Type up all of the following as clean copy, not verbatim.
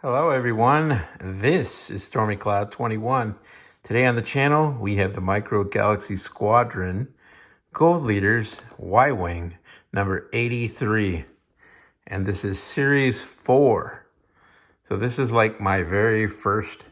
Hello everyone, this is Stormy Cloud 21. Today on the channel we have the Micro Galaxy Squadron Gold Leaders Y-Wing number 83, and this is series 4. So this is like my very first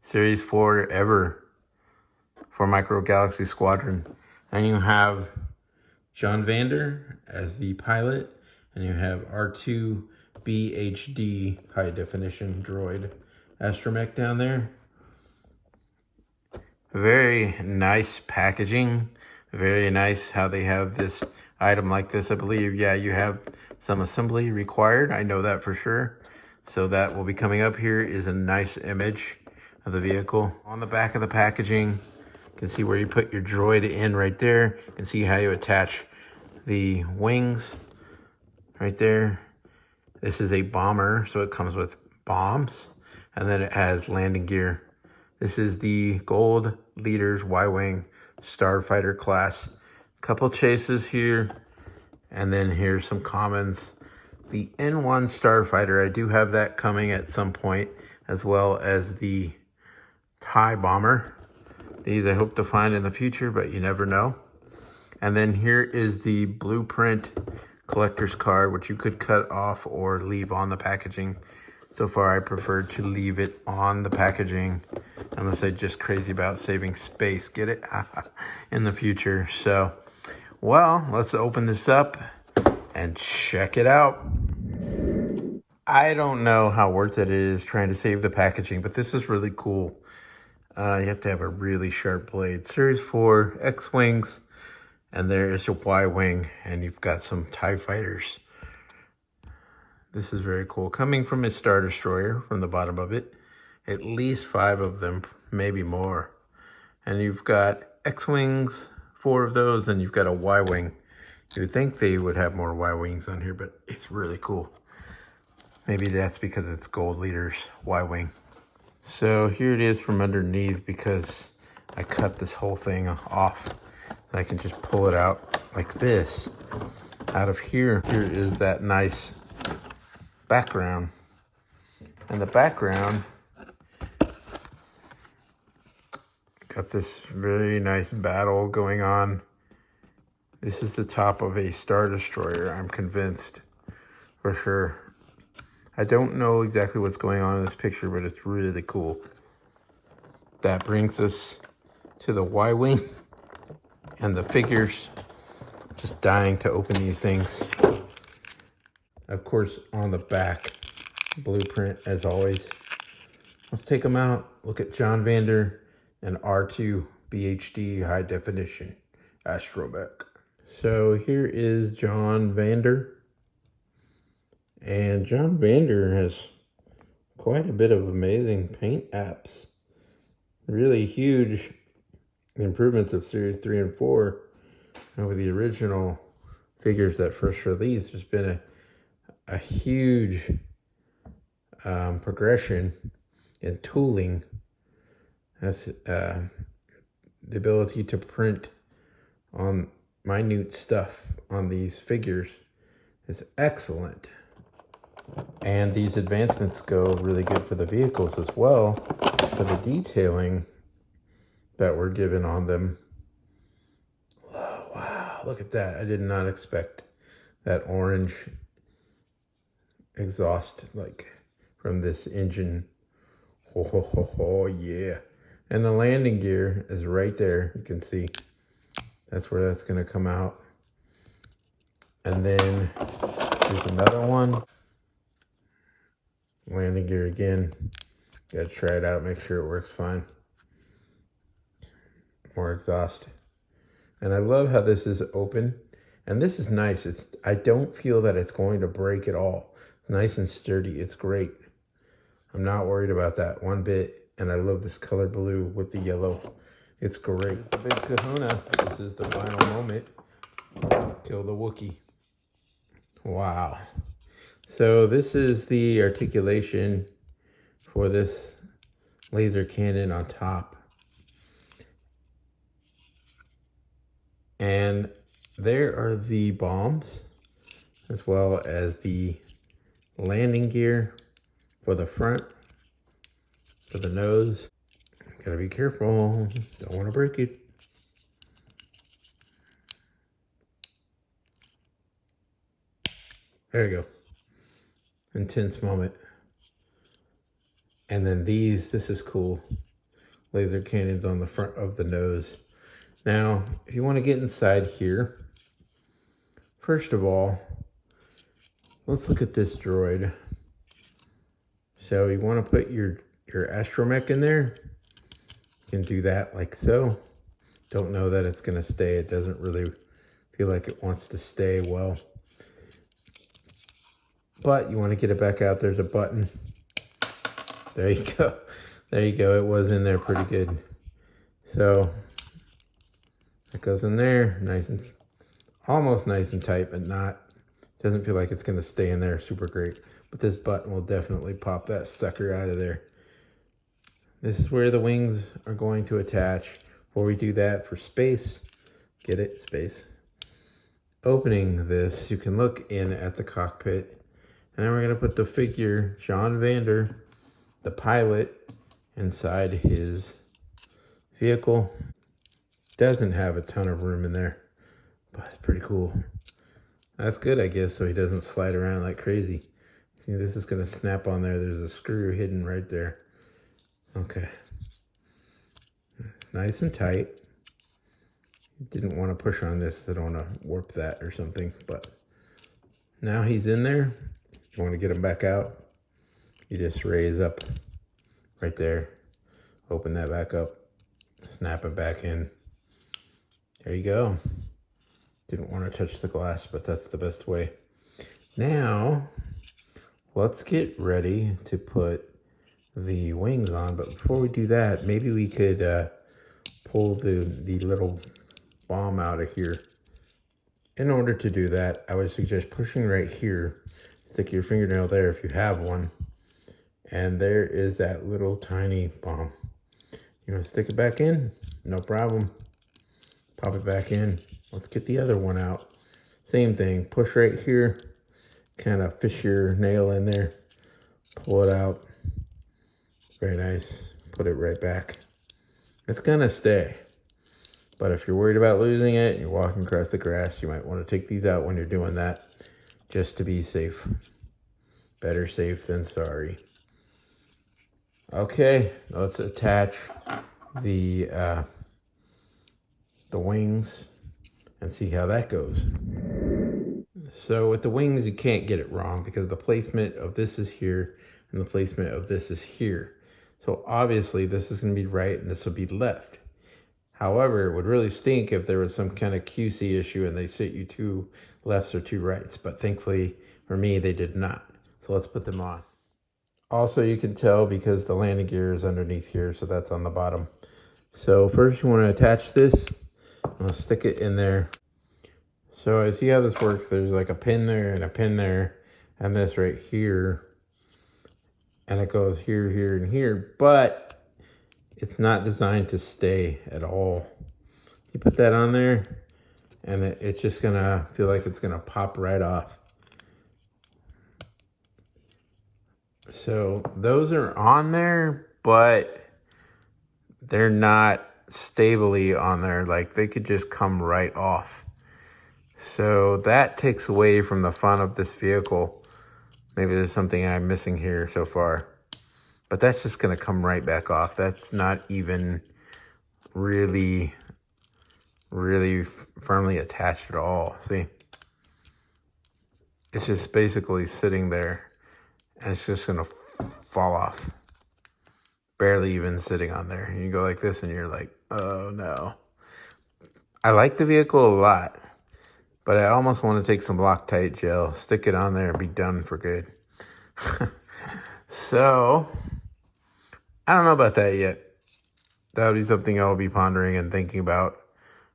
series 4 ever for Micro Galaxy Squadron. And you have John Vander as the pilot, and you have R2 BHD high definition droid astromech down there. Very nice packaging. Very nice how they have this item like this. I believe, yeah, you have some assembly required. I know that for sure. So that will be coming up. Here is a nice image of the vehicle. On the back of the packaging, you can see where you put your droid in right there. You can see how you attach the wings right there. This is a bomber, so it comes with bombs, and then it has landing gear. This is the Gold Leaders Y-Wing Starfighter class. Couple chases here, and then here's some commons. The N1 Starfighter, I do have that coming at some point, as well as the TIE Bomber. These I hope to find in the future, but you never know. And then here is the blueprint collector's card, which you could cut off or leave on the packaging. So far I prefer to leave it on the packaging unless I'm just crazy about saving space, get it, in the future. So, well, let's open this up and check it out. I don't know how worth it is trying to save the packaging, but this is really cool. You have to have a really sharp blade. Series 4 X-Wings. And there is your Y-Wing, and you've got some TIE fighters. This is very cool. Coming from a Star Destroyer from the bottom of it. At least 5 of them, maybe more. And you've got X-Wings, 4 of those, and you've got a Y-Wing. You would think they would have more Y-Wings on here, but it's really cool. Maybe that's because it's Gold Leaders Y-Wing. So here it is from underneath, because I cut this whole thing off. I can just pull it out like this out of here. Here is that nice background. And the background got this very nice battle going on. This is the top of a Star Destroyer, I'm convinced, for sure. I don't know exactly what's going on in this picture, but it's really cool. That brings us to the Y-Wing. And the figures, just dying to open these things. Of course, on the back, blueprint as always. Let's take them out. Look at John Vander and R2 BHD high definition astromech. So here is John Vander. And John Vander has quite a bit of amazing paint apps. Really huge improvements of series 3 and 4 over the original figures that first released. There's been a huge progression in tooling. That's the ability to print on minute stuff on these figures is excellent. And these advancements go really good for the vehicles as well, for the detailing that were given on them. Oh, wow, look at that. I did not expect that orange exhaust like from this engine. Oh, yeah. And the landing gear is right there. You can see that's where that's going to come out. And then there's another one. Landing gear again. Got to try it out, make sure it works fine. More exhaust. And I love how this is open, and this is nice. I don't feel that it's going to break at all. It's nice and sturdy. It's great. I'm not worried about that one bit. And I love this color blue with the yellow. It's great. It's a big kahuna. This is the final moment. Kill the Wookiee. Wow. So this is the articulation for this laser cannon on top. And there are the bombs, as well as the landing gear for the front, for the nose. Gotta be careful, don't want to break it. There you go. Intense moment. And then this is cool. Laser cannons on the front of the nose. Now, if you want to get inside here, first of all, let's look at this droid. So you want to put your astromech in there. You can do that like so. Don't know that it's going to stay. It doesn't really feel like it wants to stay well. But you want to get it back out. There's a button. There you go. There you go. It was in there pretty good. So it goes in there, nice and almost nice and tight, but not. Doesn't feel like it's going to stay in there super great. But this button will definitely pop that sucker out of there. This is where the wings are going to attach. Before we do that, for space, get it, space. Opening this, you can look in at the cockpit. And then we're going to put the figure, John Vander, the pilot, inside his vehicle. Doesn't have a ton of room in there, but it's pretty cool. That's good, I guess, so he doesn't slide around like crazy. See, this is going to snap on there. There's a screw hidden right there. Okay. Nice and tight. Didn't want to push on this. I don't want to warp that or something, but now he's in there. You want to get him back out, you just raise up right there, open that back up, snap it back in. There you go. Didn't want to touch the glass, but that's the best way. Now, let's get ready to put the wings on. But before we do that, maybe we could pull the little bomb out of here. In order to do that, I would suggest pushing right here. Stick your fingernail there if you have one. And there is that little tiny bomb. You want to stick it back in? No problem. Pop it back in. Let's get the other one out. Same thing. Push right here. Kind of fish your nail in there. Pull it out. Very nice. Put it right back. It's going to stay. But if you're worried about losing it, you're walking across the grass, you might want to take these out when you're doing that. Just to be safe. Better safe than sorry. Okay, let's attach the wings and see how that goes. So with the wings, you can't get it wrong because the placement of this is here and the placement of this is here. So obviously this is going to be right and this will be left. However, it would really stink if there was some kind of QC issue and they sit you two lefts or two rights. But thankfully for me, they did not. So let's put them on. Also, you can tell because the landing gear is underneath here, so that's on the bottom. So first you want to attach this. I'll stick it in there. So I see how this works. There's like a pin there and a pin there and this right here. And it goes here, here, and here. But it's not designed to stay at all. You put that on there and it's just going to feel like it's going to pop right off. So those are on there, but they're not stably on there. Like they could just come right off. So that takes away from the fun of this vehicle. Maybe there's something I'm missing here so far. But that's just going to come right back off. That's not even really firmly attached at all. See? It's just basically sitting there. And it's just going to fall off. Barely even sitting on there. And you go like this and you're like, oh no. I like the vehicle a lot. But I almost want to take some Loctite gel, stick it on there, and be done for good. So, I don't know about that yet. That would be something I'll be pondering and thinking about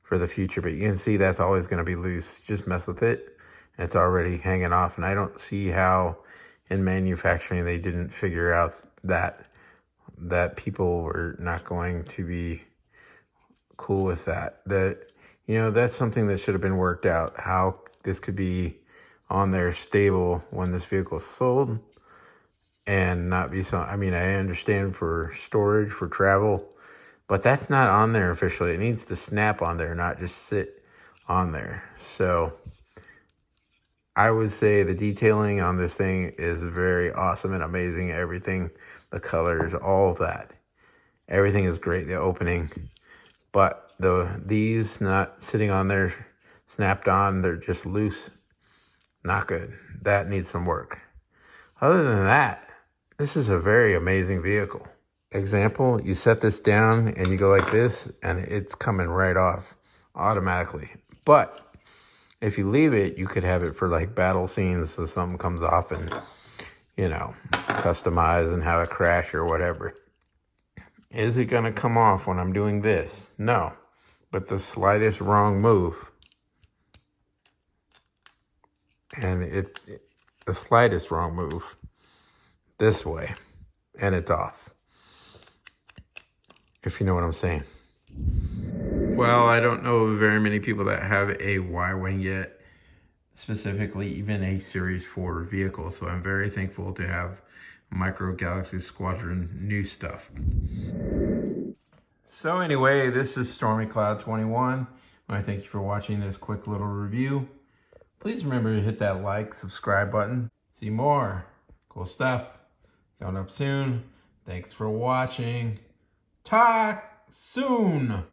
for the future. But you can see that's always going to be loose. Just mess with it, and it's already hanging off. And I don't see how in manufacturing they didn't figure out that people were not going to be cool with that. You know, that's something that should have been worked out, how this could be on there stable when this vehicle is sold. and not be so, I mean, I understand for storage, for travel, but that's not on there officially. It needs to snap on there, not just sit on there. So I would say the detailing on this thing is very awesome and amazing. Everything, the colors, all of that. Everything is great, the opening. But these not sitting on there, snapped on, they're just loose. Not good. That needs some work. Other than that, this is a very amazing vehicle. Example, you set this down and you go like this and it's coming right off automatically. But if you leave it, you could have it for like battle scenes so something comes off and, you know, customize and have a crash or whatever. Is it going to come off when I'm doing this? No. But the slightest wrong move, and the slightest wrong move this way, and it's off. If you know what I'm saying. Well, I don't know of very many people that have a Y-Wing yet, specifically even a Series 4 vehicle. So I'm very thankful to have Micro Galaxy Squadron new stuff. So anyway, this is Stormy Cloud 21. I thank you for watching this quick little review. Please remember to hit that like, subscribe button. See more cool stuff coming up soon. Thanks for watching. Talk soon.